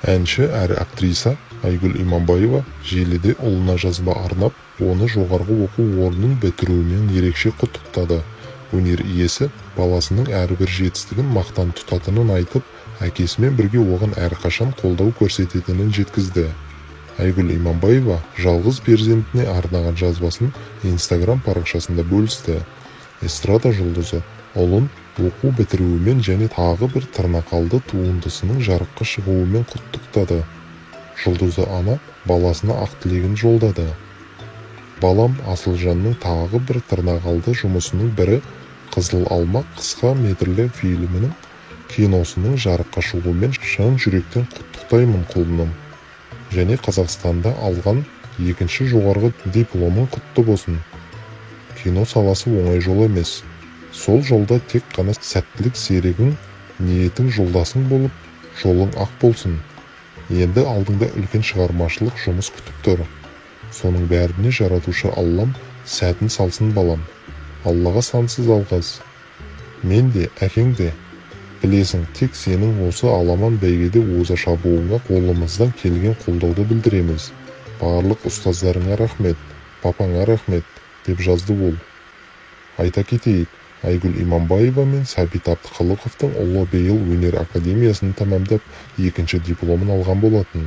Әнші әрі актриса Айгүл Иманбаева желіде ұлына жазба арнап, оны жоғарғы оқу орнын бітіруімен ерекше құттықтады. Өнер иесі баласының әрбір жетістігін мақтан тұтатынын айтып, әкесімен бірге оған әрқашан қолдау көрсететінін жеткізді. Айгүл Иманбаева жалғыз перзентіне арнаған жазбасын Instagram парақшасында бөлісті. Эстрада жұлдызы ұлын оқу бітіруімен және тағы бір тырнақалды туындысының жарыққа шығуымен құттықтады. Жұлдызы ана баласына ақ тілегін жолдады. Балам Асылжанның тағы бір тырнақалды жұмысының бірі Қызыл алма қысқа метрлі фильмінің киносының жарыққа шығуымен шын жүректен құттықтаймын құлыным. Және Қазақстанда алған екінші жоғарғы дипломың құтты болсын. Кино саласы оңай жол емес. Сол жолда тек қана сәттілік серігің, ниетің жолдасың болып, жолың ақ болсын. Енді алдыңда үлкен шығармашылық жұмыс күтіп тұр. Соның бәріне жаратушы Аллам сәтін салсын балам. Аллаға сансыз алғыс. Мен де, әкең де, білесің, тек сенің осы аламан бәйгеде оза шабуыңа қолымыздан келген қолдауды білдіреміз. Барлық ұстаздарыңа рахмет, папаңа рахмет, деп жазды ол. Айта кетейік, Айгүл Иманбаева мен Сәбит Әбдіқалықовтың ұлы биыл өнер академиясын тәмамдап, екінші дипломын алған болатын.